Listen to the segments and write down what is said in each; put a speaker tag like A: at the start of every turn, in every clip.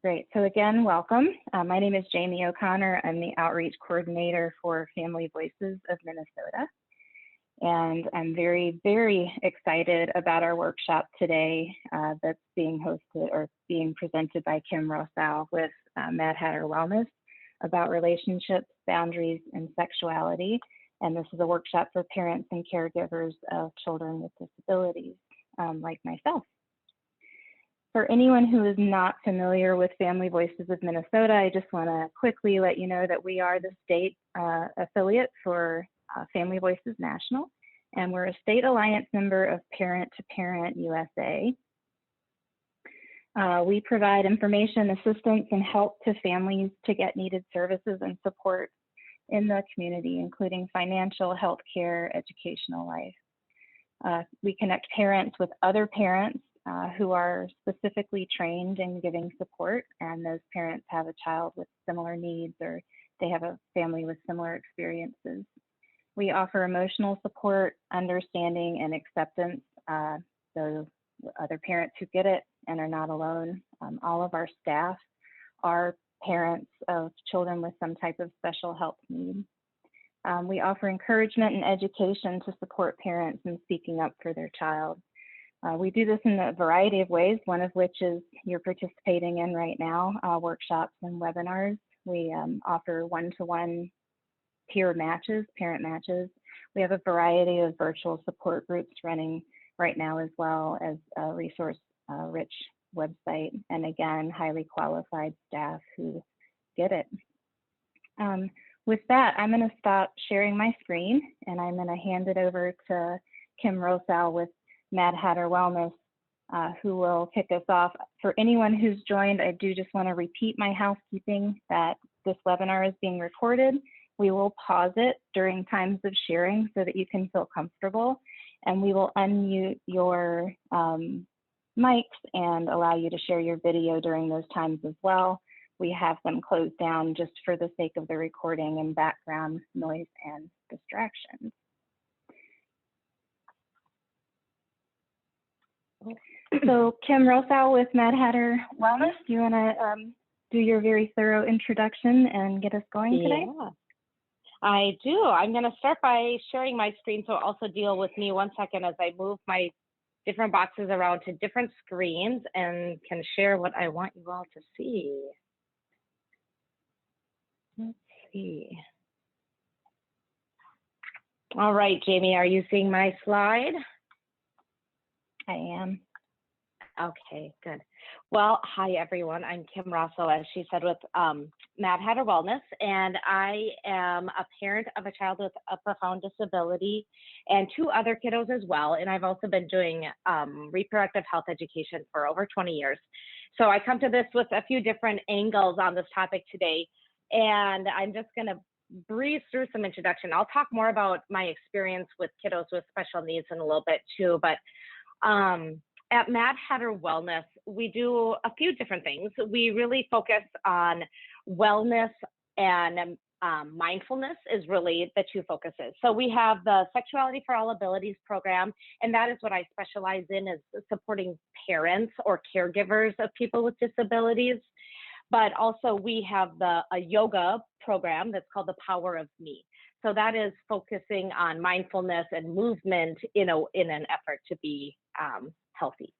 A: Great. So again, welcome. My name is Jamie O'Connor. I'm the Outreach Coordinator for Family Voices of Minnesota. And I'm very, very excited about our workshop today that's being hosted or being presented by Kim Rossow with Madhatter Wellness about relationships, boundaries, and sexuality. And this is a workshop for parents and caregivers of children with disabilities, like myself. For anyone who is not familiar with Family Voices of Minnesota, I just want to quickly let you know that we are the state affiliate for Family Voices National, and we're a state alliance member of Parent to Parent USA. We provide information, assistance, and help to families to get needed services and support in the community, including financial, healthcare, educational life. We connect parents with other parents who are specifically trained in giving support, and those parents have a child with similar needs or they have a family with similar experiences. We offer emotional support, understanding, and acceptance, so other parents who get it and are not alone. All of our staff are parents of children with some type of special health need. We offer encouragement and education to support parents in speaking up for their child. We do this in a variety of ways, one of which is you're participating in right now, workshops and webinars. We offer one-to-one peer matches, parent matches. We have a variety of virtual support groups running right now, as well as a resource-rich website, and again, highly qualified staff who get it. With that, I'm going to stop sharing my screen, and I'm going to hand it over to Kim Rossow with Madhatter Wellness, who will kick us off. For anyone who's joined, I do just want to repeat my housekeeping that this webinar is being recorded. We will pause it during times of sharing so that you can feel comfortable, and we will unmute your mics and allow you to share your video during those times as well. We have them closed down just for the sake of the recording and background noise and distractions. So Kim Rossow with Madhatter Wellness, do you want to do your very thorough introduction and get us going today?
B: Yeah, I do. I'm going to start by sharing my screen, so also deal with me 1 second as I move my different boxes around to different screens and can share what I want you all to see. Let's see. All right, Jamie, are you seeing my slide?
A: I am.
B: Okay, good. Well, hi everyone. I'm Kim Rosso, as she said, with Madhatter Wellness, and I am a parent of a child with a profound disability and 2 other kiddos as well. And I've also been doing reproductive health education for over 20 years. So I come to this with a few different angles on this topic today, and I'm just going to breeze through some introduction. I'll talk more about my experience with kiddos with special needs in a little bit too, but at Madhatter Wellness, we do a few different things. We really focus on wellness, and mindfulness is really the 2 focuses. So we have the Sexuality for All Abilities program, and that is what I specialize in, is supporting parents or caregivers of people with disabilities. But also we have a yoga program that's called the Power of Me. So that is focusing on mindfulness and movement in an effort to be healthy.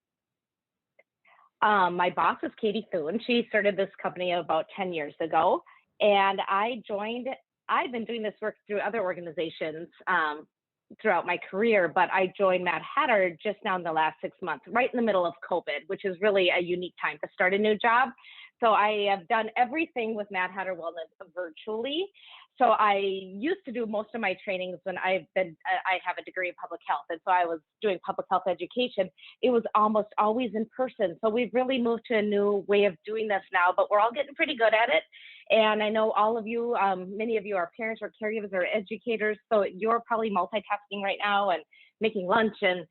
B: My boss is Katie Thune. She started this company about 10 years ago, and I've been doing this work through other organizations throughout my career, but I joined Madhatter just now in the last 6 months, right in the middle of COVID, which is really a unique time to start a new job. So I have done everything with Madhatter Wellness virtually. So I used to do most of my trainings when I have a degree in public health. And so I was doing public health education. It was almost always in person. So we've really moved to a new way of doing this now, but we're all getting pretty good at it. And I know all of you, many of you are parents or caregivers or educators. So you're probably multitasking right now and making lunch and,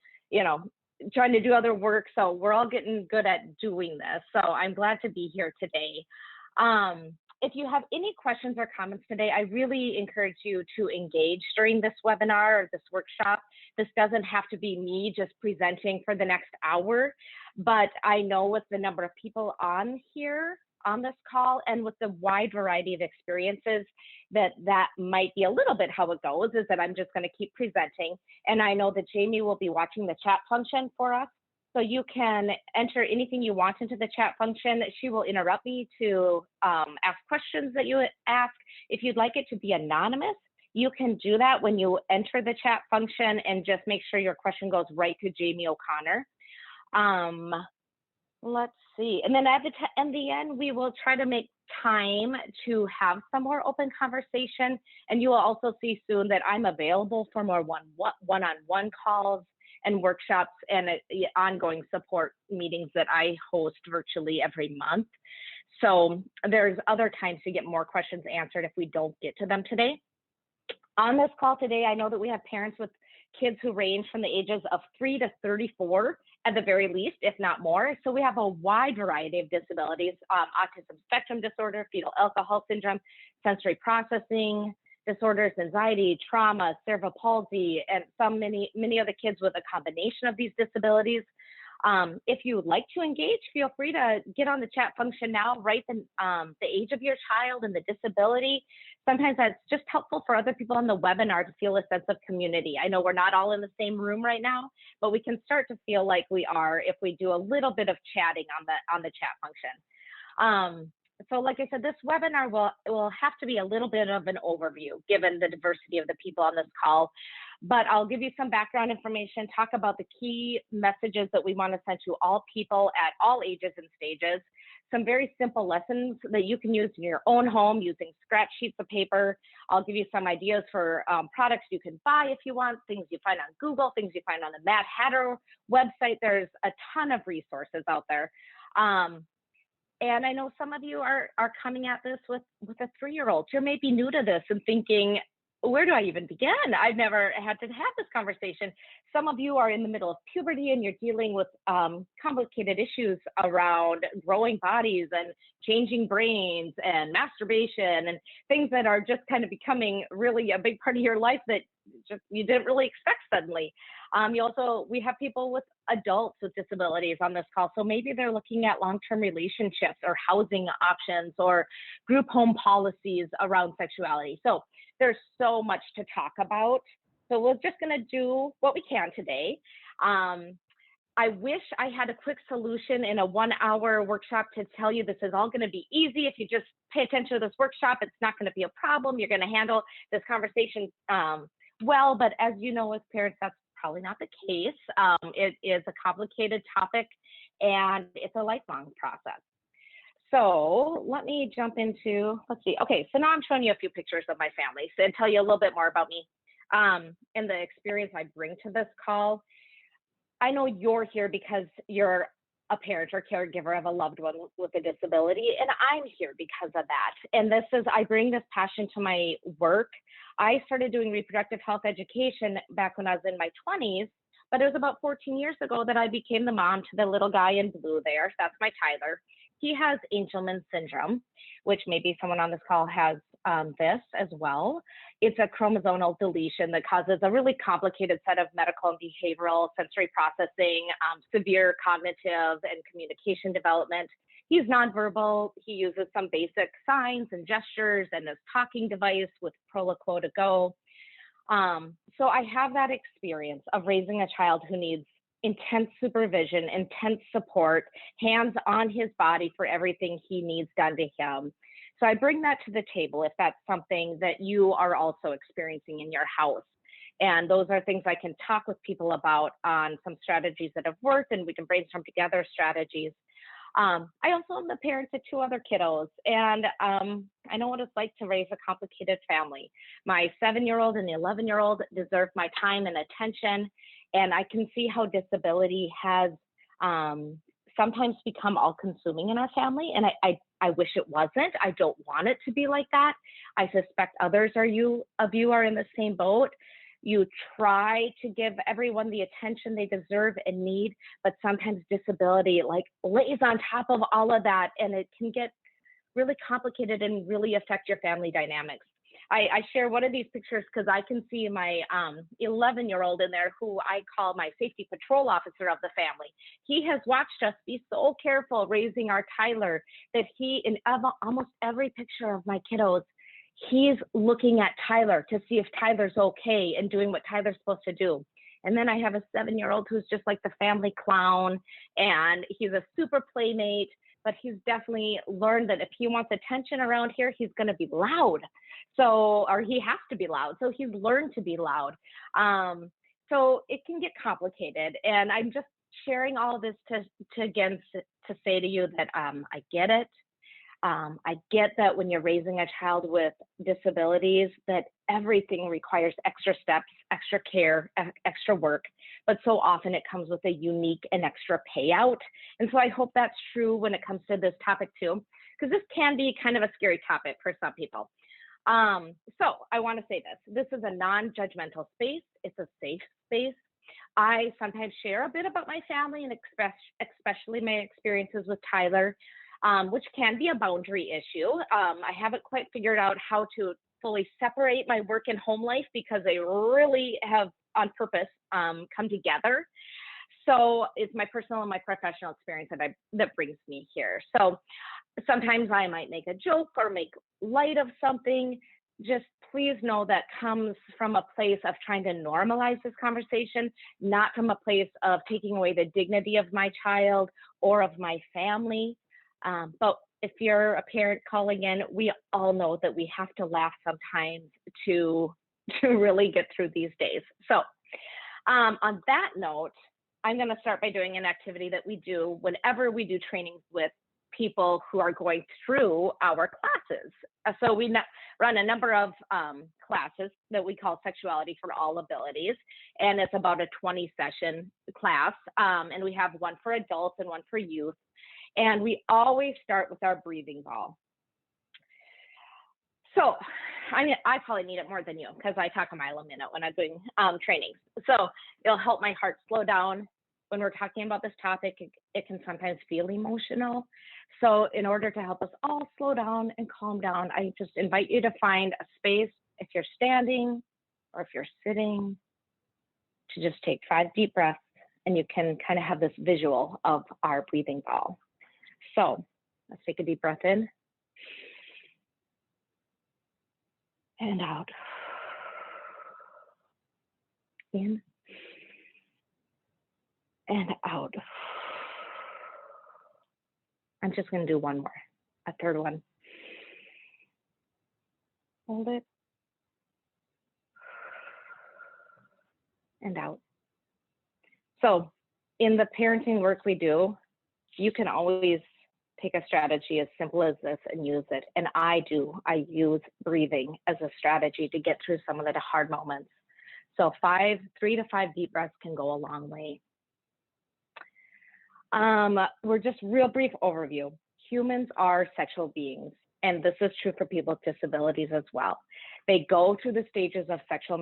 B: trying to do other work. So we're all getting good at doing this. So I'm glad to be here today. If you have any questions or comments today, I really encourage you to engage during this webinar or this workshop. This doesn't have to be me just presenting for the next hour, but I know with the number of people on here, on this call, and with the wide variety of experiences, that might be a little bit how it goes, is that I'm just going to keep presenting. And I know that Jamie will be watching the chat function for us. So you can enter anything you want into the chat function. She will interrupt me to ask questions that you ask. If you'd like it to be anonymous, you can do that when you enter the chat function, and just make sure your question goes right to Jamie O'Connor. Let's see. And then at the end, we will try to make time to have some more open conversation. And you will also see soon that I'm available for more one-on-one calls and workshops and ongoing support meetings that I host virtually every month. So there's other times to get more questions answered if we don't get to them today. On this call today, I know that we have parents with kids who range from the ages of 3 to 34 at the very least, if not more. So we have a wide variety of disabilities: autism spectrum disorder, fetal alcohol syndrome, sensory processing disorders, anxiety, trauma, cerebral palsy, and many other kids with a combination of these disabilities. If you would like to engage, feel free to get on the chat function now, write the age of your child and the disability. Sometimes that's just helpful for other people on the webinar to feel a sense of community. I know we're not all in the same room right now, but we can start to feel like we are if we do a little bit of chatting on the chat function. So like I said, this webinar will have to be a little bit of an overview given the diversity of the people on this call, but I'll give you some background information, talk about the key messages that we want to send to all people at all ages and stages, some very simple lessons that you can use in your own home using scratch sheets of paper. I'll give you some ideas for products you can buy if you want, things you find on Google, things you find on the Madhatter website. There's a ton of resources out there. And I know some of you are coming at this with a 3-year-old. You may be new to this and thinking, where do I even begin? I've never had to have this conversation. Some of you are in the middle of puberty and you're dealing with complicated issues around growing bodies and changing brains and masturbation and things that are just kind of becoming really a big part of your life that you didn't really expect suddenly. We have people with adults with disabilities on this call. So maybe they're looking at long-term relationships or housing options or group home policies around sexuality. So there's so much to talk about. So we're just going to do what we can today. I wish I had a quick solution in a 1-hour workshop to tell you this is all going to be easy. If you just pay attention to this workshop, it's not going to be a problem. You're going to handle this conversation well, but as you know, as parents, that's probably not the case. It is a complicated topic and it's a lifelong process. So let me jump into, let's see. Okay, so now I'm showing you a few pictures of my family and tell you a little bit more about me and the experience I bring to this call. I know you're here because you're a parent or caregiver of a loved one with a disability, and I'm here because of that. And I bring this passion to my work. I started doing reproductive health education back when I was in my 20s, but it was about 14 years ago that I became the mom to the little guy in blue there. That's my Tyler. He has Angelman syndrome, which maybe someone on this call has this as well. It's a chromosomal deletion that causes a really complicated set of medical and behavioral sensory processing, severe cognitive and communication development. He's nonverbal. He uses some basic signs and gestures and his talking device with Proloquo to go. So I have that experience of raising a child who needs intense supervision, intense support, hands on his body for everything he needs done to him. So I bring that to the table if that's something that you are also experiencing in your house. And those are things I can talk with people about on some strategies that have worked, and we can brainstorm together strategies. I also am the parent to 2 other kiddos, and I know what it's like to raise a complicated family. My 7-year-old and the 11-year-old deserve my time and attention, and I can see how disability has sometimes become all-consuming in our family, and I wish it wasn't. I don't want it to be like that. I suspect others of you are in the same boat. You try to give everyone the attention they deserve and need, but sometimes disability lays on top of all of that, and it can get really complicated and really affect your family dynamics. I share one of these pictures because I can see my 11-year-old in there, who I call my safety patrol officer of the family. He has watched us be so careful raising our Tyler that he, in almost every picture of my kiddos, he's looking at Tyler to see if Tyler's okay and doing what Tyler's supposed to do. And then I have a 7-year-old who's just like the family clown, and he's a super playmate, but he's definitely learned that if he wants attention around here, he's going to be loud. So, or he has to be loud. So he's learned to be loud. So it can get complicated. And I'm just sharing all of this to again, to say to you that I get it. I get that when you're raising a child with disabilities, that everything requires extra steps, extra care, extra work, but so often it comes with a unique and extra payout. And so I hope that's true when it comes to this topic too, because this can be kind of a scary topic for some people. So I want to say this is a non-judgmental space. It's a safe space. I sometimes share a bit about my family and especially my experiences with Tyler, which can be a boundary issue. I haven't quite figured out how to fully separate my work and home life because they really have on purpose come together. So it's my personal and my professional experience that brings me here. So sometimes I might make a joke or make light of something. Just please know that comes from a place of trying to normalize this conversation, not from a place of taking away the dignity of my child or of my family. But if you're a parent calling in, we all know that we have to laugh sometimes to really get through these days. So on that note, I'm going to start by doing an activity that we do whenever we do trainings with people who are going through our classes. So we run a number of classes that we call Sexuality for All Abilities, and it's about a 20-session class, and we have one for adults and one for youth. And we always start with our breathing ball. So, I mean, I probably need it more than you because I talk a mile a minute when I'm doing trainings. So it'll help my heart slow down. When we're talking about this topic, it can sometimes feel emotional. So in order to help us all slow down and calm down, I just invite you to find a space, if you're standing or if you're sitting, to just take 5 deep breaths, and you can kind of have this visual of our breathing ball. So let's take a deep breath in and out. In and out. I'm just going to do one more, a third one. Hold it. And out. So in the parenting work we do, you can always take a strategy as simple as this and use it. And I use breathing as a strategy to get through some of the hard moments. So 3 to 5 deep breaths can go a long way. We're just real brief overview. Humans are sexual beings, and this is true for people with disabilities as well. They go through the stages of sexual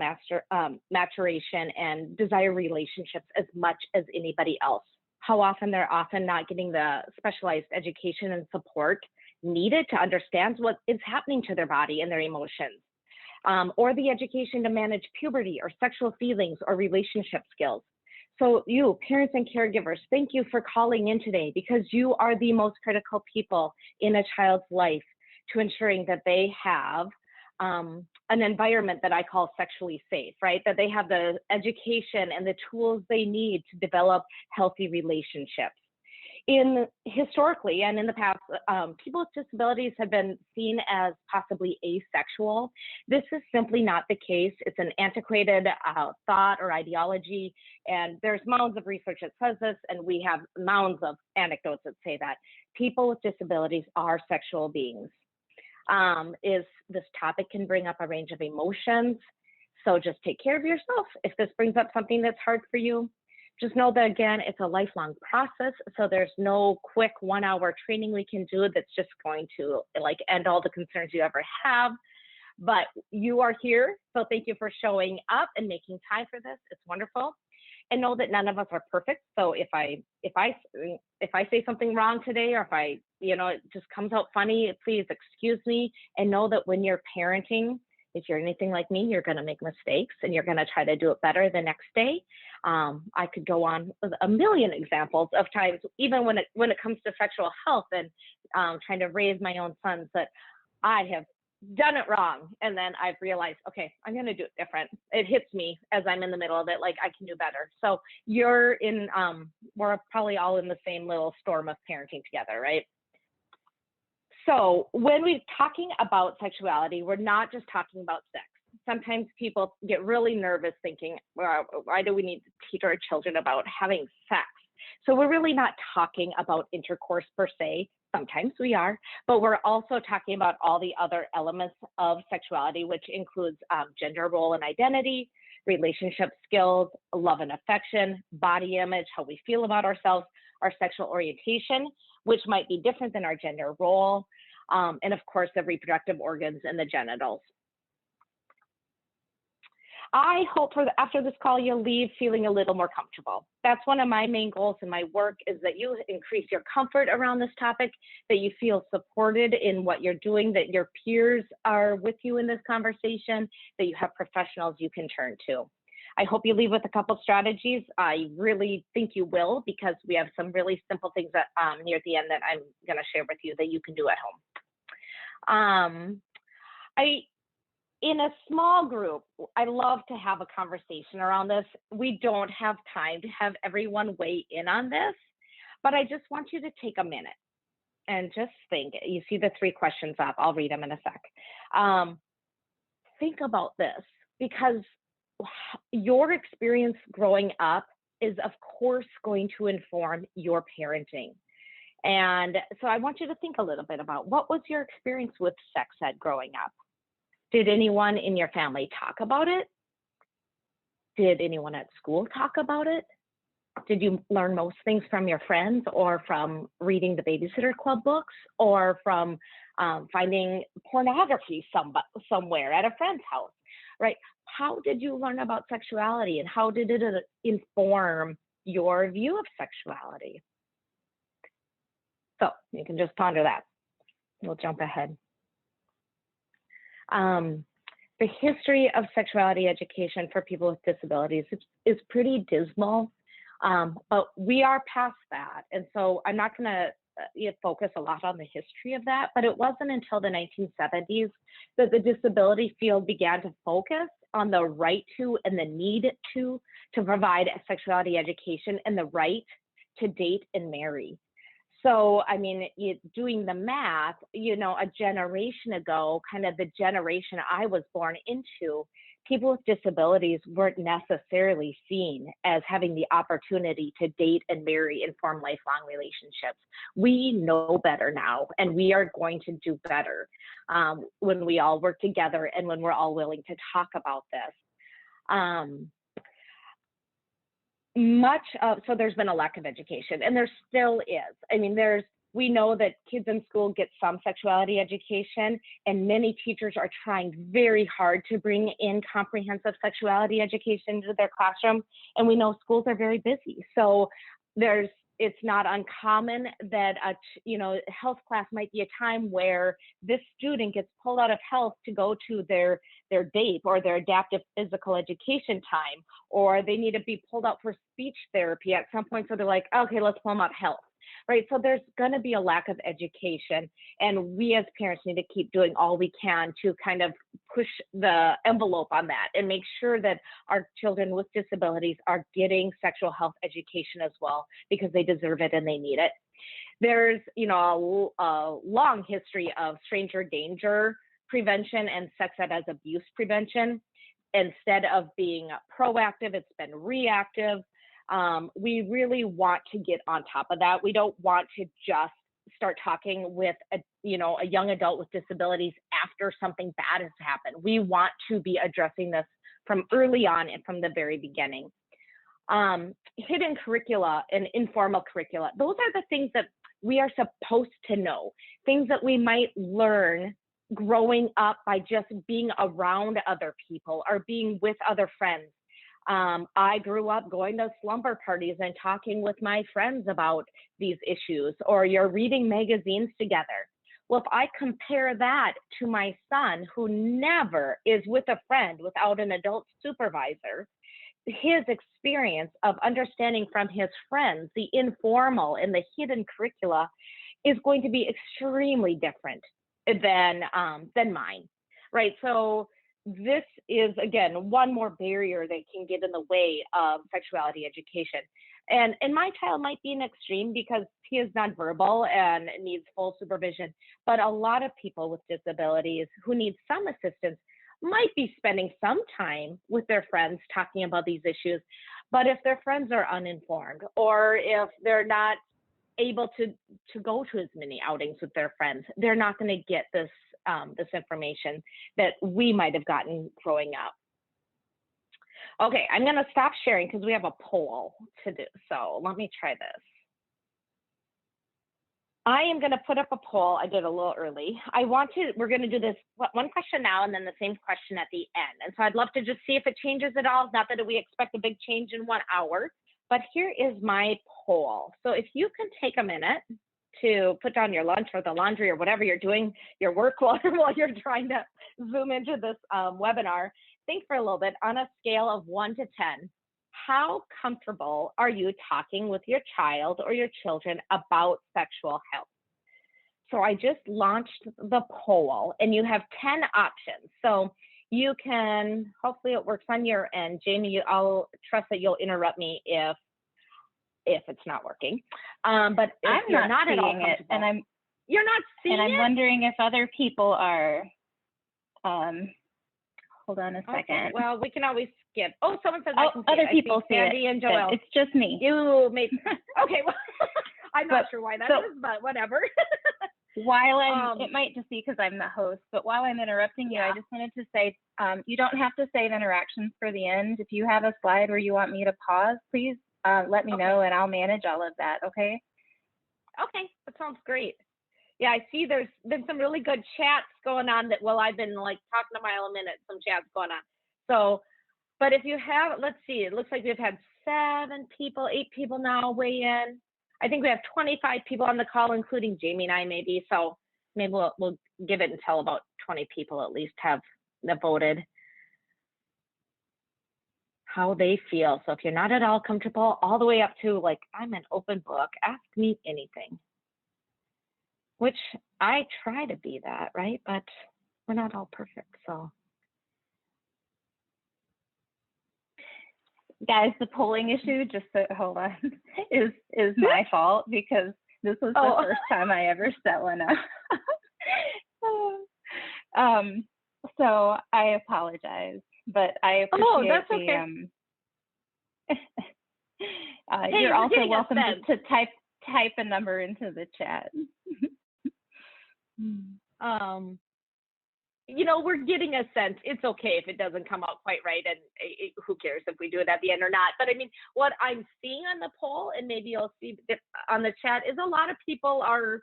B: maturation and desire relationships as much as anybody else. How often they're often not getting the specialized education and support needed to understand what is happening to their body and their emotions, or the education to manage puberty or sexual feelings or relationship skills. So you, parents and caregivers, thank you for calling in today, because you are the most critical people in a child's life to ensuring that they have an environment that I call sexually safe, right? That they have the education and the tools they need to develop healthy relationships. Historically and in the past, people with disabilities have been seen as possibly asexual. This is simply not the case. It's an antiquated thought or ideology, and there's mounds of research that says this, and we have mounds of anecdotes that say that people with disabilities are sexual beings. This topic can bring up a range of emotions, so just take care of yourself. If this brings up something that's hard for you, just know that, again, it's a lifelong process, so there's no quick 1-hour training we can do that's just going to like end all the concerns you ever have. But you are here, so thank you for showing up and making time for this. It's wonderful. And know that none of us are perfect. So if I say something wrong today, or if it just comes out funny, please excuse me, and know that when you're parenting, If you're anything like me, you're going to make mistakes and you're going to try to do it better the next day. I could go on with a million examples of times, even when it comes to sexual health and trying to raise my own sons, that I have done it wrong. And then I've realized, okay, I'm going to do it different. It hits me as I'm in the middle of it, like I can do better. So we're probably all in the same little storm of parenting together, right? So when we're talking about sexuality, we're not just talking about sex. Sometimes people get really nervous thinking, well, why do we need to teach our children about having sex? So we're really not talking about intercourse per se. Sometimes we are, but we're also talking about all the other elements of sexuality, which includes gender role and identity, relationship skills, love and affection, body image, how we feel about ourselves, our sexual orientation, which might be different than our gender role, and of course, the reproductive organs and the genitals. I hope after this call, you'll leave feeling a little more comfortable. That's one of my main goals in my work, is that you increase your comfort around this topic, that you feel supported in what you're doing, that your peers are with you in this conversation, that you have professionals you can turn to. I hope you leave with a couple strategies. I really think you will, because we have some really simple things that near the end that I'm going to share with you that you can do at home. In a small group, I love to have a conversation around this. We don't have time to have everyone weigh in on this, but I just want you to take a minute and just think. You see the 3 questions up. I'll read them in a sec. Think about this, because your experience growing up is, of course, going to inform your parenting. And so I want you to think a little bit about, what was your experience with sex ed growing up? Did anyone in your family talk about it? Did anyone at school talk about it? Did you learn most things from your friends, or from reading the Babysitter Club books, or from finding pornography somewhere at a friend's house, right? How did you learn about sexuality, and how did it inform your view of sexuality? So you can just ponder that. We'll jump ahead. The history of sexuality education for people with disabilities is pretty dismal, but we are past that. And so I'm not going to focus a lot on the history of that, but it wasn't until the 1970s that the disability field began to focus on the right to and the need to provide a sexuality education and the right to date and marry. So, I mean, doing the math, a generation ago, kind of the generation I was born into, people with disabilities weren't necessarily seen as having the opportunity to date and marry and form lifelong relationships. We know better now, and we are going to do better when we all work together and when we're all willing to talk about this. So there's been a lack of education, and there still is. I mean, we know that kids in school get some sexuality education, and many teachers are trying very hard to bring in comprehensive sexuality education to their classroom. And we know schools are very busy. So it's not uncommon that health class might be a time where this student gets pulled out of health to go to their DAPE or their adaptive physical education time, or they need to be pulled out for speech therapy at some point. So they're like, okay, let's pull them out health, right? So there's going to be a lack of education, and we as parents need to keep doing all we can to kind of push the envelope on that and make sure that our children with disabilities are getting sexual health education as well, because they deserve it and they need it. There's, a long history of stranger danger prevention and sex ed as abuse prevention. Instead of being proactive, it's been reactive. We really want to get on top of that. We don't want to just start talking with a young adult with disabilities after something bad has happened. We want to be addressing this from early on and from the very beginning. Hidden curricula and informal curricula, those are the things that we are supposed to know, things that we might learn growing up by just being around other people or being with other friends. I grew up going to slumber parties and talking with my friends about these issues, or you're reading magazines together. Well, if I compare that to my son, who never is with a friend without an adult supervisor, his experience of understanding from his friends the informal and the hidden curricula is going to be extremely different than mine, right? So this is, again, one more barrier that can get in the way of sexuality education. And my child might be an extreme because he is nonverbal and needs full supervision, but a lot of people with disabilities who need some assistance might be spending some time with their friends talking about these issues. But if their friends are uninformed, or if they're not able to go to as many outings with their friends, they're not going to get this this information that we might have gotten growing up. Okay, I'm going to stop sharing because we have a poll to do. So let me try this. I am going to put up a poll. I did a little early. We're going to do this one question now and then the same question at the end. And so I'd love to just see if it changes at all. Not that we expect a big change in 1 hour, but here is my poll. So if you can take a minute to put down your lunch or the laundry or whatever you're doing, your work while you're trying to Zoom into this webinar, think for a little bit on a scale of 1 to 10. How comfortable are you talking with your child or your children about sexual health? So I just launched the poll and you have 10 options. So you can, hopefully it works on your end. Jamie, I'll trust that you'll interrupt me if it's not working. But if you're not at all comfortable,
A: and
B: you're not seeing it?
A: And I'm wondering if other people are, hold on a second.
B: Okay, well, we can always skip. Oh, someone says
A: I
B: can see
A: other
B: it.
A: people see
B: Sandy
A: it.
B: And Joelle.
A: It's just me.
B: You made, okay, well, I'm not
A: But,
B: sure why that is, but whatever.
A: While it might just be because I'm the host, but while I'm interrupting you, I just wanted to say, you don't have to save interactions for the end. If you have a slide where you want me to pause, please let me know and I'll manage all of that, okay?
B: Okay, that sounds great. Yeah, I see there's been some really good chats going on that, well, I've been like talking a mile a minute, some chats going on. So, but if you have, let's see, it looks like we've had 8 people now weigh in. I think we have 25 people on the call, including Jamie and I maybe. So maybe we'll give it until about 20 people at least have voted how they feel. So if you're not at all comfortable, all the way up to like, I'm an open book, ask me anything. Which I try to be that, right? But we're not all perfect, so.
A: Guys, the polling issue, just so, hold on, is my fault because this was the first time I ever set one up. So I apologize, but I appreciate
B: that's okay. Hey,
A: you're also welcome to type a number into the chat.
B: You know, we're getting a sense. It's okay if it doesn't come out quite right, and who cares if we do it at the end or not. But I mean, what I'm seeing on the poll, and maybe you'll see on the chat, is a lot of people are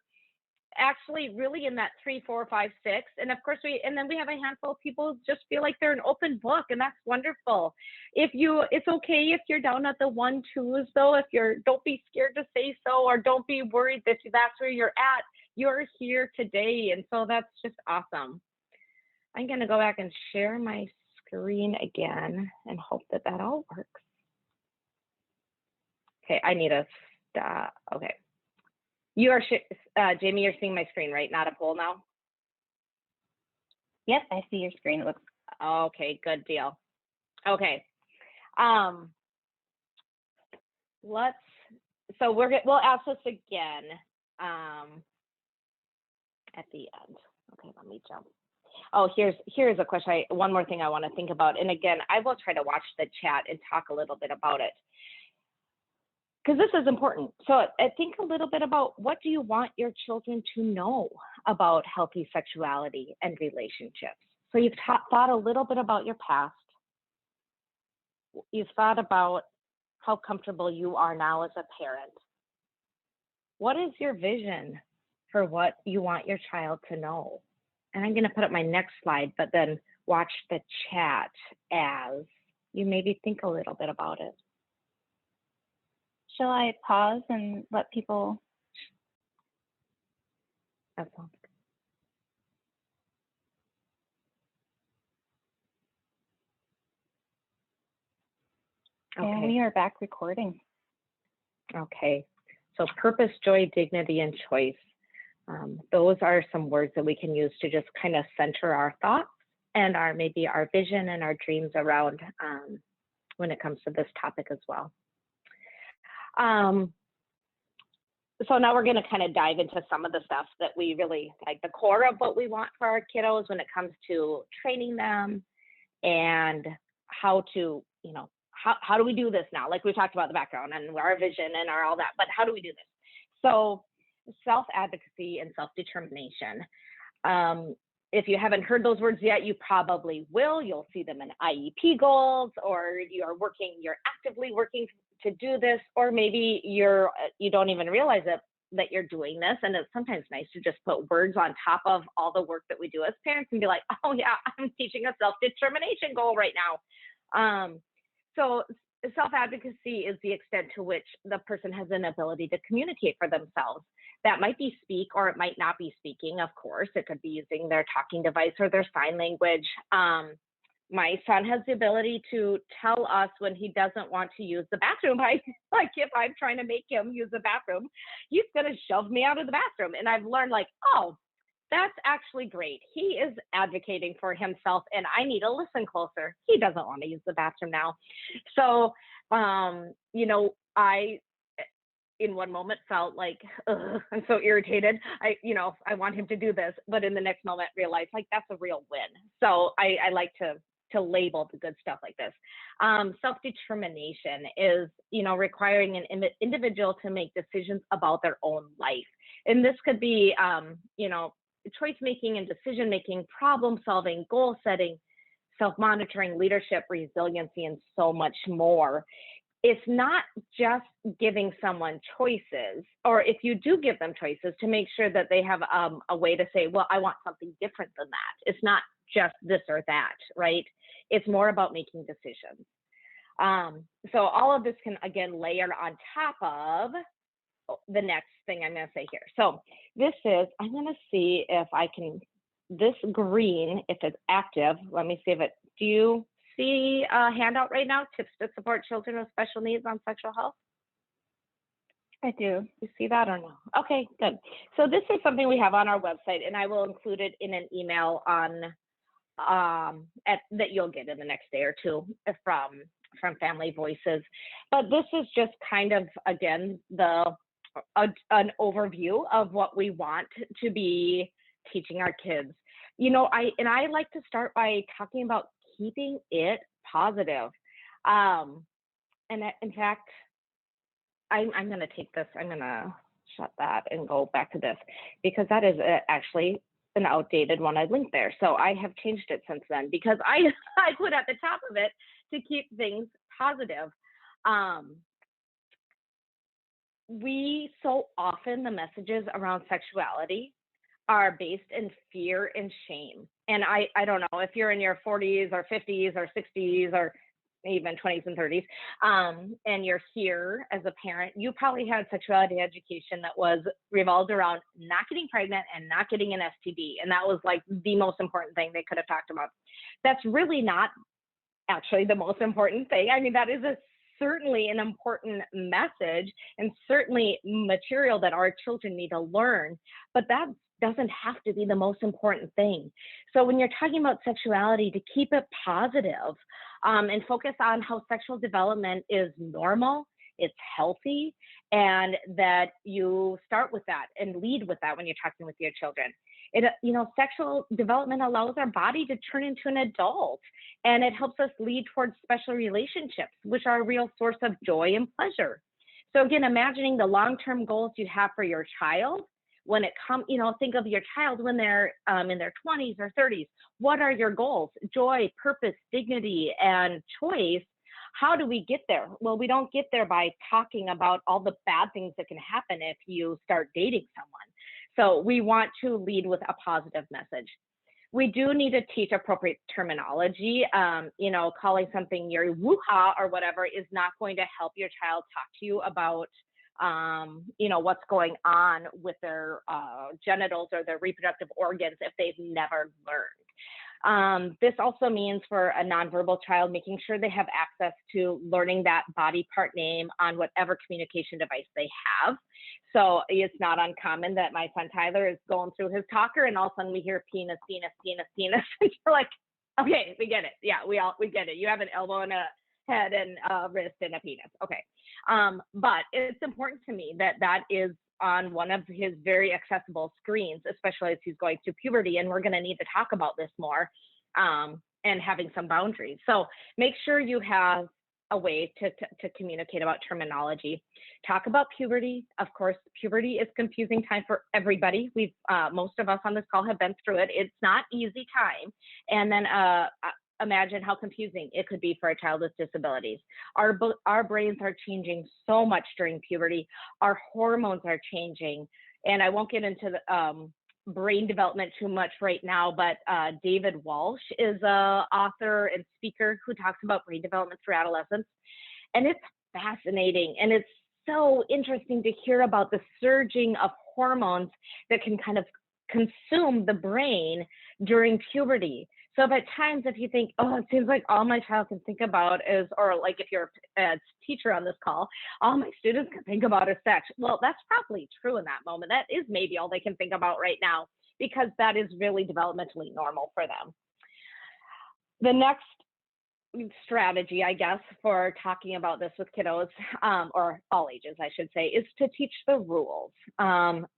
B: actually really in that 3, 4, 5, 6. And of course then we have a handful of people who just feel like they're an open book, and that's wonderful. It's okay if you're down at the 1, 2s though. Don't be scared to say so, or don't be worried that that's where you're at. You're here today, and so that's just awesome. I'm going to go back and share my screen again and hope that all works. Okay, I need a stop. Okay. You are, Jamie, you're seeing my screen, right? Not a poll now?
A: Yep, I see your screen. It looks
B: okay, good deal. Okay. So we'll ask this again at the end. Okay, let me jump. Oh, here's a question. One more thing I want to think about. And again, I will try to watch the chat and talk a little bit about it, because this is important. So I think a little bit about, what do you want your children to know about healthy sexuality and relationships? So you've thought a little bit about your past. You've thought about how comfortable you are now as a parent. What is your vision for what you want your child to know? And I'm going to put up my next slide, but then watch the chat as you maybe think a little bit about it.
A: Shall I pause and let people?
B: That sounds good.
A: And
B: Okay.
A: we are back recording.
B: Okay. So purpose, joy, dignity, and choice. Those are some words that we can use to just kind of center our thoughts and maybe our vision and our dreams around when it comes to this topic as well. So now we're going to kind of dive into some of the stuff that we really like, the core of what we want for our kiddos when it comes to training them and how to, how do we do this now? Like we talked about the background and our vision and all that, but how do we do this? So self-advocacy and self-determination. If you haven't heard those words yet, you probably will. You'll see them in IEP goals, or you're actively working to do this, or maybe you don't even realize that you're doing this. And it's sometimes nice to just put words on top of all the work that we do as parents and be like, oh yeah, I'm teaching a self-determination goal right now. So self-advocacy is the extent to which the person has an ability to communicate for themselves. That might be speak, or it might not be speaking, of course. It could be using their talking device or their sign language. My son has the ability to tell us when he doesn't want to use the bathroom. Like if I'm trying to make him use the bathroom, he's going to shove me out of the bathroom. And I've learned like, oh, that's actually great. He is advocating for himself and I need to listen closer. He doesn't want to use the bathroom now. So, I, in one moment felt like, I'm so irritated. I want him to do this, but in the next moment realized like that's a real win. So I like to label the good stuff like this. Self-determination is, requiring an individual to make decisions about their own life. And this could be, choice making and decision making, problem solving, goal setting, self-monitoring, leadership, resiliency, and so much more. It's not just giving someone choices, or if you do give them choices, to make sure that they have a way to say, well, I want something different than that. It's not just this or that, right? It's more about making decisions. So all of this can, again, layer on top of the next thing I'm going to say here. So this is, I'm going to see if I can, this green, if it's active, let me see if do you see a handout right now, tips to support children with special needs on sexual health?
A: I do.
B: You see that or no? Okay, good. So this is something we have on our website, and I will include it in an email that you'll get in the next day or two from Family Voices. But this is just kind of, again, an overview of what we want to be teaching our kids. I like to start by talking about keeping it positive. And in fact, I'm going to take this, I'm going to shut that and go back to this, because that is actually an outdated one I linked there. So I have changed it since then, because I put at the top of it to keep things positive. So often the messages around sexuality are based in fear and shame. And I don't know if you're in your 40s or 50s or 60s or even 20s and 30s, and you're here as a parent, you probably had sexuality education that was revolved around not getting pregnant and not getting an STD. And that was like the most important thing they could have talked about. That's really not actually the most important thing. I mean, that is certainly an important message and certainly material that our children need to learn, but that doesn't have to be the most important thing. So when you're talking about sexuality, to keep it positive and focus on how sexual development is normal, it's healthy, and that you start with that and lead with that when you're talking with your children. Sexual development allows our body to turn into an adult, and it helps us lead towards special relationships, which are a real source of joy and pleasure. So again, imagining the long-term goals you have for your child when it comes, think of your child when they're in their 20s or 30s. What are your goals? Joy, purpose, dignity, and choice. How do we get there? Well, we don't get there by talking about all the bad things that can happen if you start dating someone. So we want to lead with a positive message. We do need to teach appropriate terminology. Calling something your woo-ha or whatever is not going to help your child talk to you about what's going on with their genitals or their reproductive organs if they've never This also means for a nonverbal child, making sure they have access to learning that body part name on whatever communication device they have. So it's not uncommon that my son Tyler is going through his talker and all of a sudden we hear penis, penis, penis, penis. And you're like, okay, we get it. Yeah, we get it. You have an elbow and a head and a wrist and a penis. Okay. But it's important to me that that is on one of his very accessible screens, especially as he's going through puberty. And we're going to need to talk about this more and having some boundaries. So make sure you have a way to communicate about terminology. Talk about puberty. Of course, puberty is confusing time for everybody. Most of us on this call have been through it. It's not easy time. And then imagine how confusing it could be for a child with disabilities. Our brains are changing so much during puberty. Our hormones are changing. And I won't get into the brain development too much right now, but David Walsh is an author and speaker who talks about brain development through adolescence. And it's fascinating. And it's so interesting to hear about the surging of hormones that can kind of consume the brain during puberty. So at times, if you think, oh, it seems like all my child can think about is, or like if you're a teacher on this call, all my students can think about is sex. Well, that's probably true in that moment. That is maybe all they can think about right now, because that is really developmentally normal for them. The next strategy, I guess, for talking about this with kiddos, or all ages, I should say, is to teach the rules.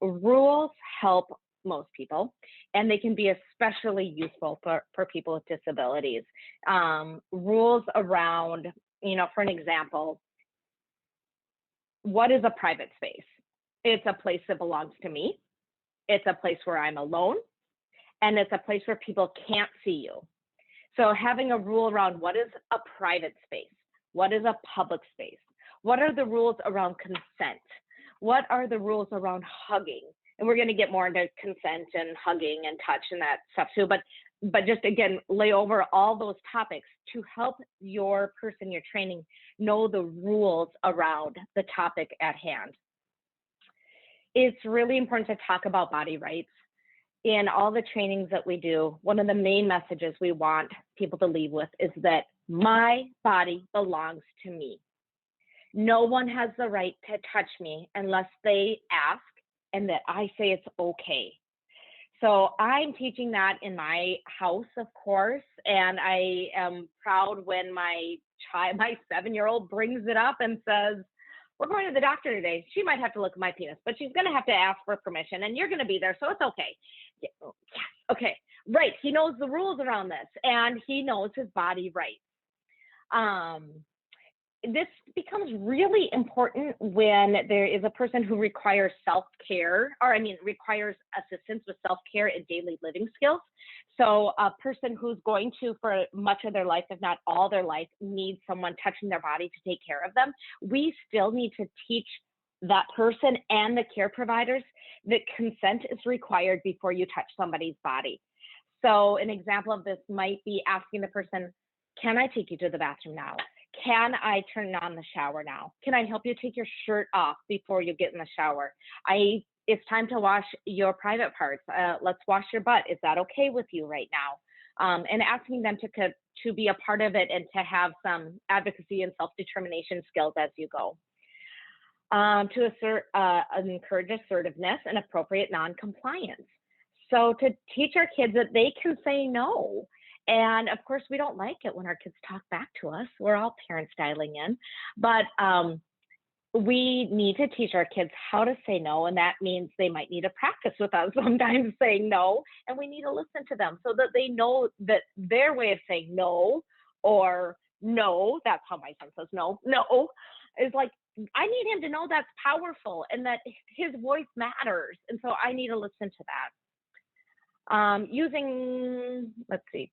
B: Rules help most people, and they can be especially useful for people with disabilities. Rules around, for an example, what is a private space? It's a place that belongs to me. It's a place where I'm alone, and it's a place where people can't see you. So having a rule around what is a private space, what is a public space, what are the rules around consent, what are the rules around hugging. And we're going to get more into consent and hugging and touch and that stuff too. But just again, lay over all those topics to help your person you're training know the rules around the topic at hand. It's really important to talk about body rights. In all the trainings that we do, one of the main messages we want people to leave with is that my body belongs to me. No one has the right to touch me unless they ask, and that I say it's okay. So I'm teaching that in my house, of course, and I am proud when my 7-year-old brings it up and says, we're going to the doctor today. She might have to look at my penis, but she's going to have to ask for permission, and you're going to be there, so it's okay. Yeah, okay, right. He knows the rules around this, and he knows his body rights. This becomes really important when there is a person who requires self-care, or requires assistance with self-care and daily living skills. So a person who's going to, for much of their life, if not all their life, needs someone touching their body to take care of them. We still need to teach that person and the care providers that consent is required before you touch somebody's body. So an example of this might be asking the person, can I take you to the bathroom now? Can I turn on the shower now? Can I help you take your shirt off before you get in the shower? It's time to wash your private parts. Let's wash your butt. Is that okay with you right now? And asking them to be a part of it and to have some advocacy and self-determination skills as you go. To encourage assertiveness and appropriate non-compliance. So to teach our kids that they can say no. And of course, we don't like it when our kids talk back to us. We're all parents dialing in, but we need to teach our kids how to say no. And that means they might need to practice with us sometimes saying no, and we need to listen to them so that they know that their way of saying no, or no, that's how my son says no, is like, I need him to know that's powerful and that his voice matters. And so I need to listen to that.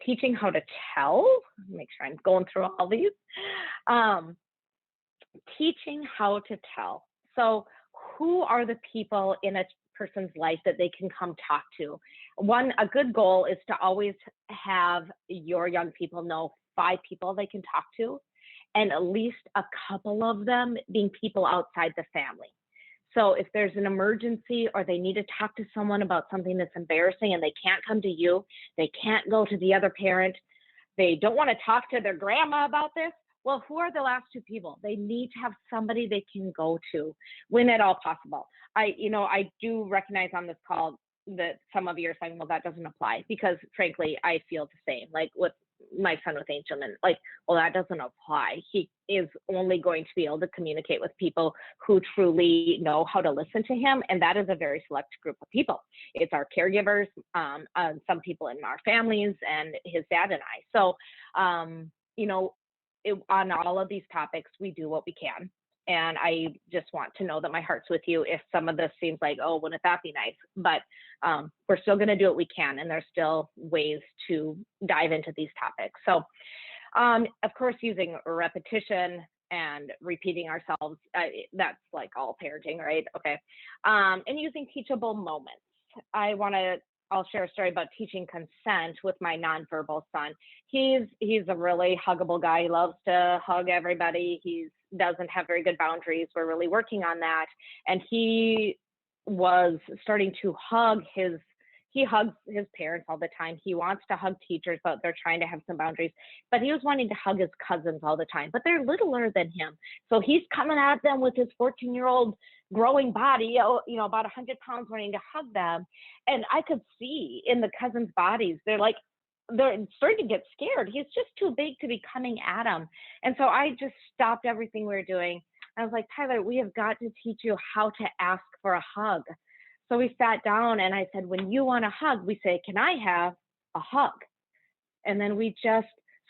B: Teaching how to tell, make sure I'm going through all these. Teaching how to tell. So who are the people in a person's life that they can come talk to? A good goal is to always have your young people know 5 people they can talk to, and at least a couple of them being people outside the family. So if there's an emergency or they need to talk to someone about something that's embarrassing and they can't come to you, they can't go to the other parent, they don't want to talk to their grandma about this, well, who are the last two people? They need to have somebody they can go to when at all possible. I do recognize on this call that some of you are saying, well, that doesn't apply, because frankly, I feel the same, like with my son with Angelman, like, well, that doesn't apply. He is only going to be able to communicate with people who truly know how to listen to him. And that is a very select group of people. It's our caregivers, some people in our families, and his dad and I. So, on all of these topics, we do what we can. And I just want to know that my heart's with you if some of this seems like, oh, wouldn't that be nice? But we're still going to do what we can, and there's still ways to dive into these topics. So, of course, using repetition and repeating ourselves, that's like all parenting, right? Okay. And using teachable moments. I'll share a story about teaching consent with my nonverbal son. He's a really huggable guy. He loves to hug everybody. He doesn't have very good boundaries. We're really working on that. And he was starting to he hugs his parents all the time. He wants to hug teachers, but they're trying to have some boundaries. But he was wanting to hug his cousins all the time, but they're littler than him. So he's coming at them with his 14-year-old growing body, about 100 pounds, wanting to hug them. And I could see in the cousins' bodies, they're starting to get scared. He's just too big to be coming at him. And so I just stopped everything we were doing. I was like, Tyler, we have got to teach you how to ask for a hug. So we sat down and I said, when you want a hug, we say, can I have a hug? And then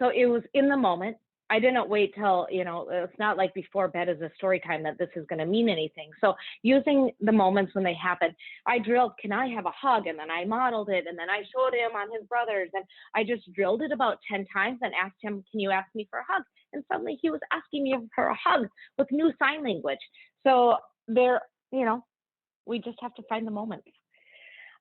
B: so it was in the moment. I didn't wait till, it's not like before bed is a story time that this is going to mean anything. So using the moments when they happen, I drilled, can I have a hug? And then I modeled it. And then I showed him on his brothers. And I just drilled it about 10 times and asked him, can you ask me for a hug? And suddenly he was asking me for a hug with new sign language. So we just have to find the moments.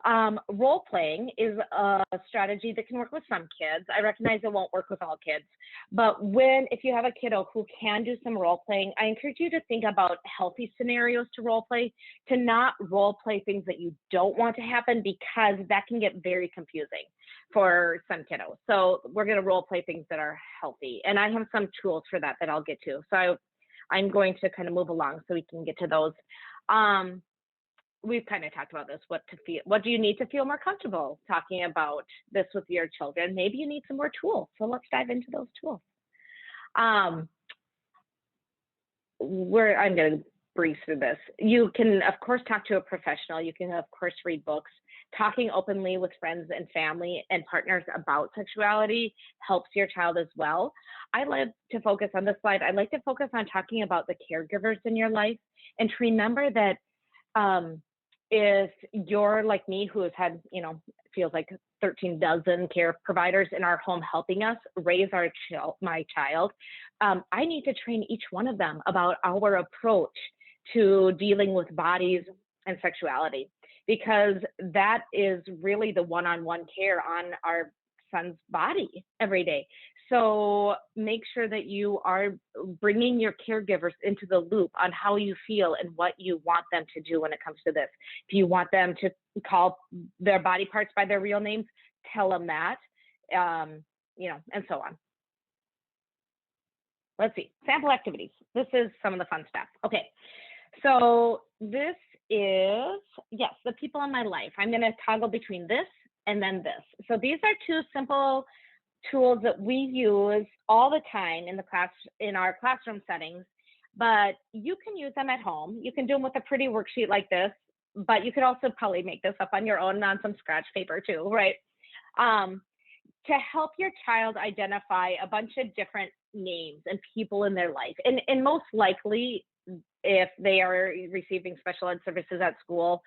B: Role playing is a strategy that can work with some kids. I recognize it won't work with all kids, but if you have a kiddo who can do some role playing, I encourage you to think about healthy scenarios to role play, to not role play things that you don't want to happen, because that can get very confusing for some kiddos. So we're going to role play things that are healthy. And I have some tools for that I'll get to. So I'm going to kind of move along so we can get to those. We've kind of talked about this, what do you need to feel more comfortable talking about this with your children? Maybe you need some more tools. So let's dive into those tools. I'm going to breeze through this. You can, of course, talk to a professional. You can, of course, read books. Talking openly with friends and family and partners about sexuality helps your child as well. I like to focus on this slide. I like to focus on talking about the caregivers in your life, and to remember that if you're like me, who has had, feels like 13 dozen care providers in our home helping us raise my child, I need to train each one of them about our approach to dealing with bodies and sexuality, because that is really the one-on-one care on our son's body every day. So make sure that you are bringing your caregivers into the loop on how you feel and what you want them to do when it comes to this. If you want them to call their body parts by their real names, tell them that, and so on. Let's see, sample activities. This is some of the fun stuff. Okay, so this is, yes, the people in my life. I'm going to toggle between this and then this. So these are two simple tools that we use all the time in our classroom settings, but you can use them at home. You can do them with a pretty worksheet like this, but you could also probably make this up on your own on some scratch paper too, right? To help your child identify a bunch of different names and people in their life. And most likely, if they are receiving special ed services at school,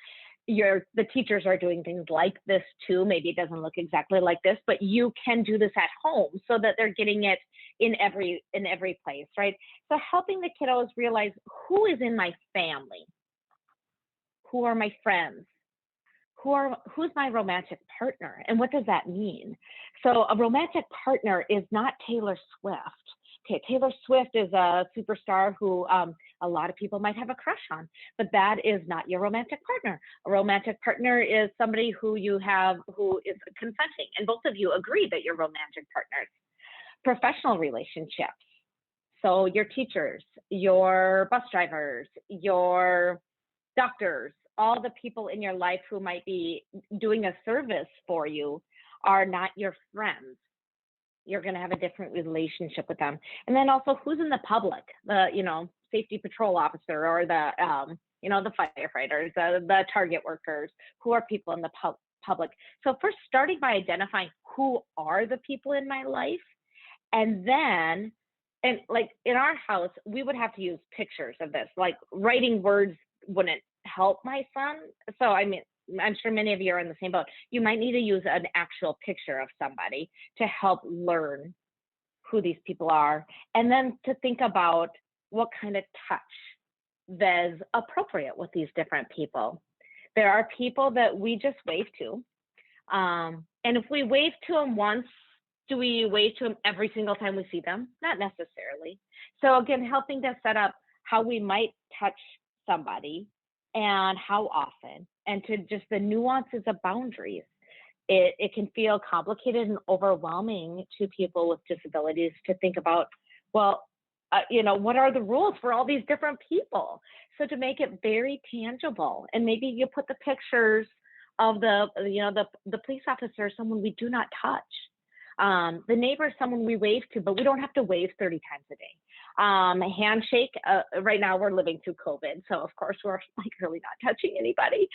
B: the teachers are doing things like this too. Maybe it doesn't look exactly like this, but you can do this at home so that they're getting it in every place, right? So helping the kiddos realize who is in my family, who are my friends, who's my romantic partner, and what does that mean? So a romantic partner is not Taylor Swift. Taylor Swift is a superstar who a lot of people might have a crush on, but that is not your romantic partner. A romantic partner is somebody who you have who is consenting, and both of you agree that you're romantic partners. Professional relationships. So your teachers, your bus drivers, your doctors, all the people in your life who might be doing a service for you are not your friends. You're going to have a different relationship with them. And then also, who's in the public, the, safety patrol officer, or the, the firefighters, the Target workers, who are people in the public. So first, starting by identifying who are the people in my life, and then, and like in our house, we would have to use pictures of this. Like writing words wouldn't help my son. So I mean, I'm sure many of you are in the same boat. You might need to use an actual picture of somebody to help learn who these people are, and then to think about what kind of touch is appropriate with these different people. There are people that we just wave to. And if we wave to them once, do we wave to them every single time we see them? Not necessarily. So again, helping to set up how we might touch somebody and how often, and to just the nuances of boundaries. It can feel complicated and overwhelming to people with disabilities to think about, well, what are the rules for all these different people? So to make it very tangible, and maybe you put the pictures of the police officer, someone we do not touch. The neighbor is someone we wave to, but we don't have to wave 30 times a day. A handshake, right now we're living through COVID, so of course we're like really not touching anybody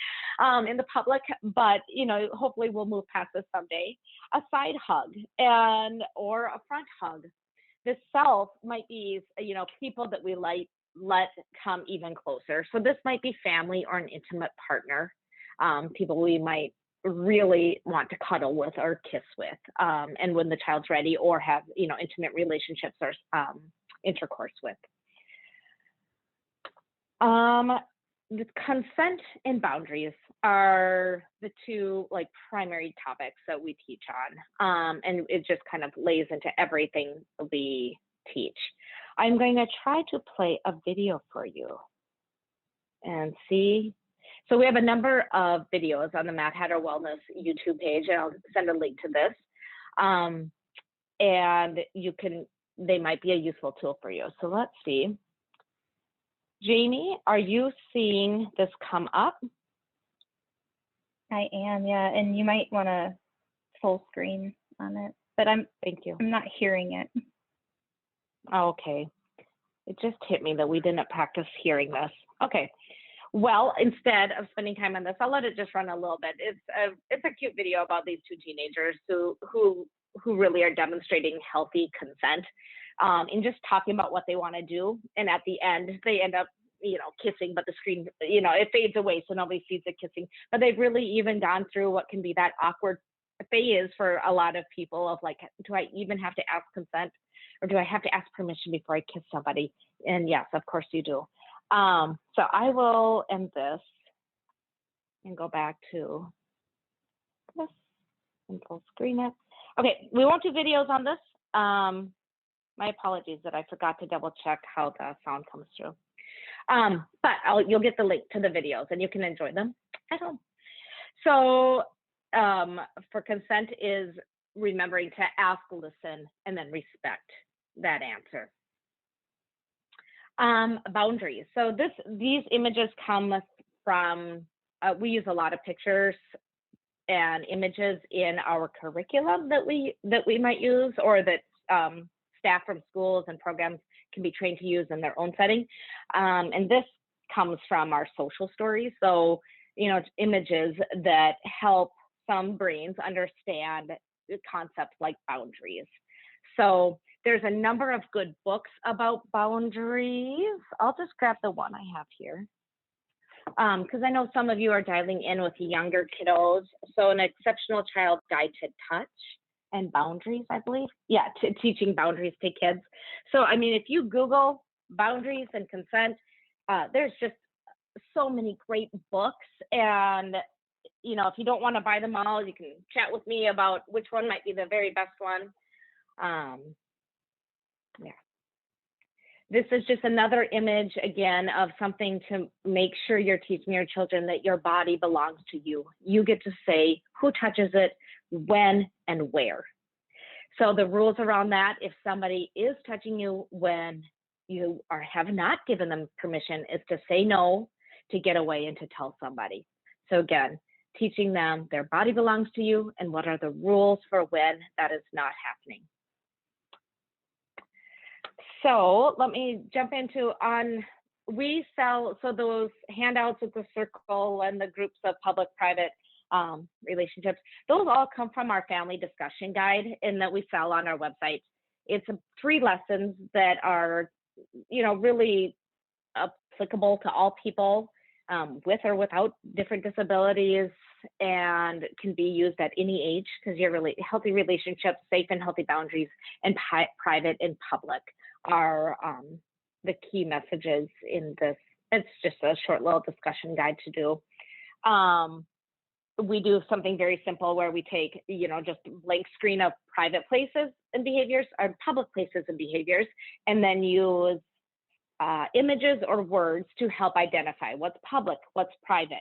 B: in the public, but hopefully we'll move past this someday. A side hug or a front hug. The self might be people that we let come even closer. So this might be family or an intimate partner, people we might really want to cuddle with or kiss with, and when the child's ready, or have intimate relationships or intercourse with. The consent and boundaries are the two primary topics that we teach on, and it just kind of lays into everything we teach. I'm going to try to play a video for you and see. So we have a number of videos on the Madhatter Wellness YouTube page, and I'll send a link to this. And they might be a useful tool for you. So let's see. Jamie, are you seeing this come up?
A: I am, yeah, and you might want to full screen on it, but
B: Thank you.
A: I'm not hearing it.
B: Okay, it just hit me that we didn't practice hearing this. Okay, well, instead of spending time on this, I'll let it just run a little bit. It's a cute video about these two teenagers who really are demonstrating healthy consent, and just talking about what they want to do. And at the end, they end up, kissing, but the screen, it fades away, so nobody sees the kissing. But they've really even gone through what can be that awkward phase for a lot of people of do I even have to ask consent, or do I have to ask permission before I kiss somebody? And yes, of course you do. So I will end this and go back to this and full screen it. Okay, we won't do videos on this. My apologies that I forgot to double check how the sound comes through. But you'll get the link to the videos and you can enjoy them at home. So for consent is remembering to ask, listen, and then respect that answer. Boundaries. So these images come from, we use a lot of pictures and images in our curriculum that we might use, or that staff from schools and programs can be trained to use in their own setting. And this comes from our social stories. So, images that help some brains understand concepts like boundaries. So there's a number of good books about boundaries. I'll just grab the one I have here, because I know some of you are dialing in with younger kiddos. So An Exceptional Child Guide to Touch and Boundaries, I believe. Yeah, teaching boundaries to kids. So, I mean, if you Google boundaries and consent, there's just so many great books. And, if you don't want to buy them all, you can chat with me about which one might be the very best one. Yeah. This is just another image, again, of something to make sure you're teaching your children that your body belongs to you. You get to say who touches it, when, and where. So the rules around that, if somebody is touching you when you have not given them permission, is to say no, to get away, and to tell somebody. So again, teaching them their body belongs to you and what are the rules for when that is not happening. So let me jump into we sell, so those handouts with the circle and the groups of public-private relationships, those all come from our family discussion guide and that we sell on our website. It's 3 lessons that are, really applicable to all people with or without different disabilities, and can be used at any age, because your healthy relationships, safe and healthy boundaries, and private and public are the key messages in this. It's just a short little discussion guide to do. We do something very simple where we take, just a blank screen of private places and behaviors, or public places and behaviors, and then use images or words to help identify what's public, what's private,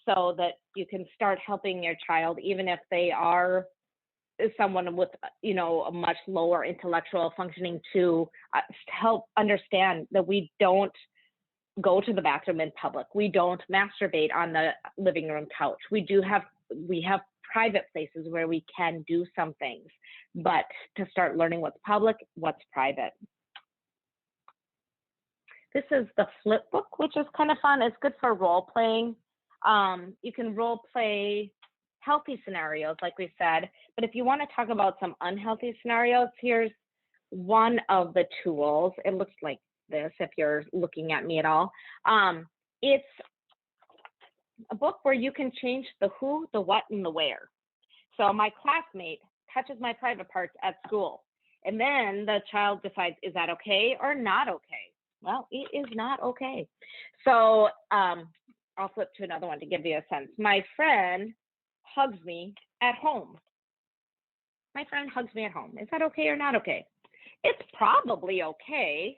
B: so that you can start helping your child, even if they are someone with, a much lower intellectual functioning, to help understand that we don't go to the bathroom in public. We don't masturbate on the living room couch. We have private places where we can do some things, but to start learning what's public, what's private. This is the flip book, which is kind of fun. It's good for role playing. You can role play healthy scenarios, like we said, but if you want to talk about some unhealthy scenarios, here's one of the tools. It looks like this if you're looking at me at all. It's a book where you can change the who, the what, and the where. So my classmate touches my private parts at school, and then the child decides, is that okay or not okay? Well, it is not okay. So I'll flip to another one to give you a sense. My friend hugs me at home. My friend hugs me at home. Is that okay or not okay? It's probably okay.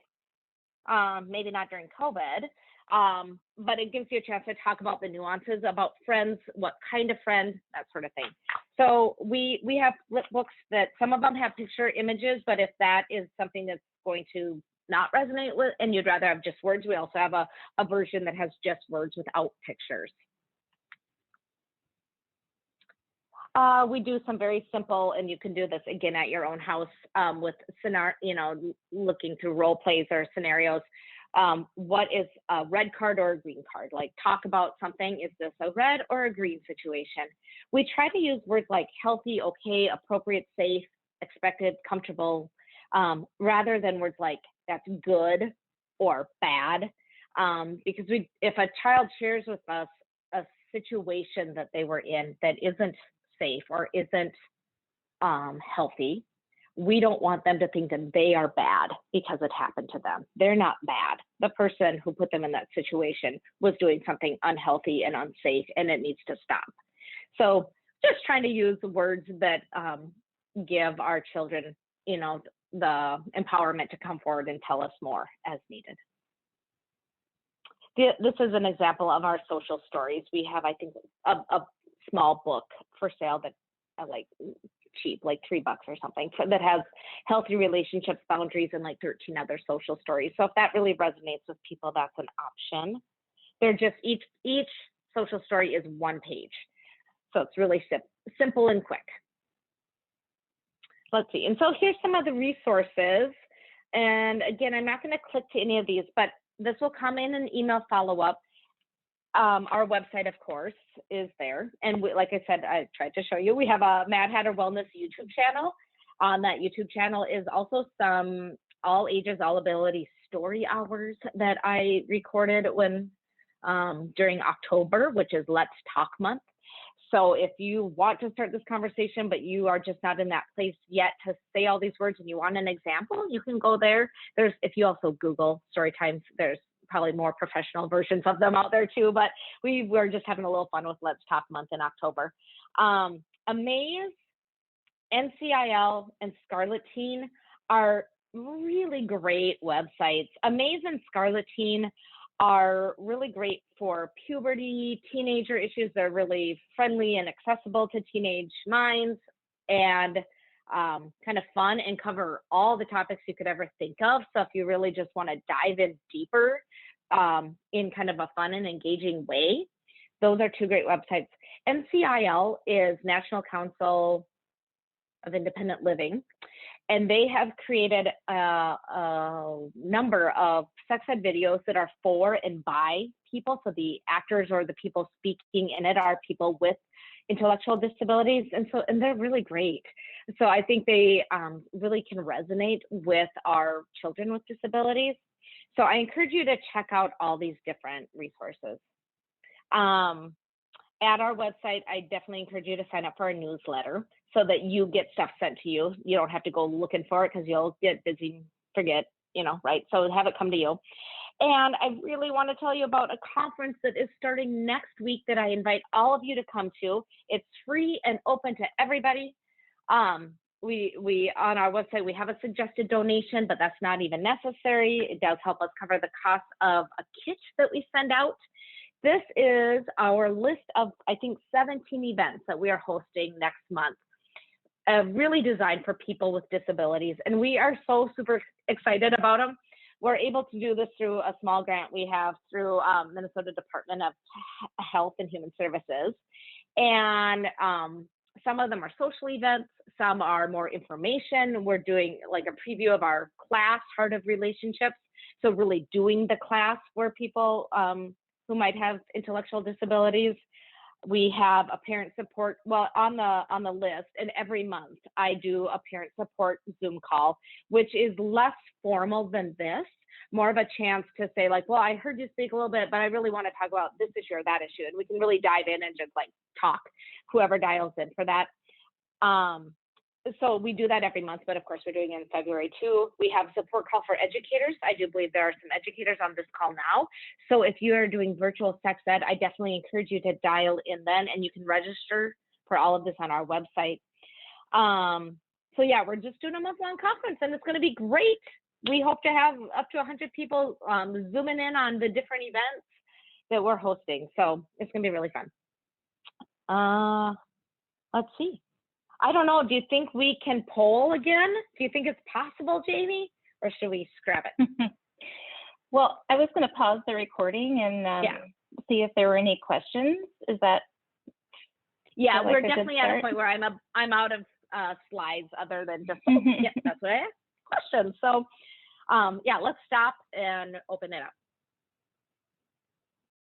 B: Maybe not during COVID, but it gives you a chance to talk about the nuances about friends, what kind of friend, that sort of thing. So we have flip books that some of them have picture images, but if that is something that's going to not resonate with, and you'd rather have just words, we also have a version that has just words without pictures. We do some very simple, and you can do this again at your own house with looking through role plays or scenarios. What is a red card or a green card? Like, talk about something. Is this a red or a green situation? We try to use words like healthy, okay, appropriate, safe, expected, comfortable, rather than words like that's good or bad. Because if a child shares with us a situation that they were in that isn't safe or isn't healthy, we don't want them to think that they are bad because it happened to them. They're not bad. The person who put them in that situation was doing something unhealthy and unsafe, and it needs to stop. So just trying to use words that give our children, the empowerment to come forward and tell us more as needed. This is an example of our social stories. We have, I think, a small book for sale that I like cheap, like $3 or something, that has healthy relationships, boundaries, and like 13 other social stories. So if that really resonates with people, that's an option. They're just, each social story is 1 page. So it's really simple and quick. Let's see. And so here's some of the resources. And again, I'm not going to click to any of these, but this will come in an email follow-up. Our website, of course, is there. And like I said, I tried to show you, we have a Madhatter Wellness YouTube channel. On that YouTube channel is also some all ages, all ability story hours that I recorded during October, which is Let's Talk Month. So if you want to start this conversation, but you are just not in that place yet to say all these words and you want an example, you can go there. If you also Google story times, there's probably more professional versions of them out there too, but we were just having a little fun with Let's Talk Month in October. Amaze, NCIL, and Scarlet Teen are really great websites. Amaze and Scarleteen are really great for puberty, teenager issues. They're really friendly and accessible to teenage minds, and kind of fun, and cover all the topics you could ever think of. So if you really just want to dive in deeper in kind of a fun and engaging way, those are two great websites. NCIL is National Council of Independent Living, and they have created a number of sex ed videos that are for and by people. So the actors or the people speaking in it are people with intellectual disabilities, and they're really great. So I think they really can resonate with our children with disabilities. So I encourage you to check out all these different resources. At our website, I definitely encourage you to sign up for our newsletter so that you get stuff sent to you. You don't have to go looking for it because you'll get busy, forget, right? So have it come to you. And I really want to tell you about a conference that is starting next week that I invite all of you to come to. It's free and open to everybody. We on our website, we have a suggested donation, but that's not even necessary. It does help us cover the cost of a kit that we send out. This is our list of, I think, 17 events that we are hosting next month, really designed for people with disabilities. And we are so super excited about them. We're able to do this through a small grant we have through Minnesota Department of Health and Human Services. And some of them are social events, some are more information. We're doing like a preview of our class, Heart of Relationships. So really doing the class for people who might have intellectual disabilities. We have a parent support, on the list, and every month I do a parent support Zoom call, which is less formal than this, more of a chance to say like, well, I heard you speak a little bit, but I really want to talk about this issue or that issue. And we can really dive in and just like talk, whoever dials in for that. So we do that every month, but of course we're doing it in February too. We have a support call for educators. I do believe there are some educators on this call now. So if you are doing virtual sex ed, I definitely encourage you to dial in then, and you can register for all of this on our website. So yeah, we're just doing a month-long conference, and it's going to be great. We hope to have up to 100 people zooming in on the different events that we're hosting. So it's going to be really fun. Let's see. I don't know. Do you think we can poll again? Do you think it's possible, Jamie, or should we scrap it?
A: Well, I was going to pause the recording and see if there were any questions. Is that?
B: Yeah, we're definitely at a point where I'm out of slides other than just that's what I asked questions. So yeah, let's stop and open it up.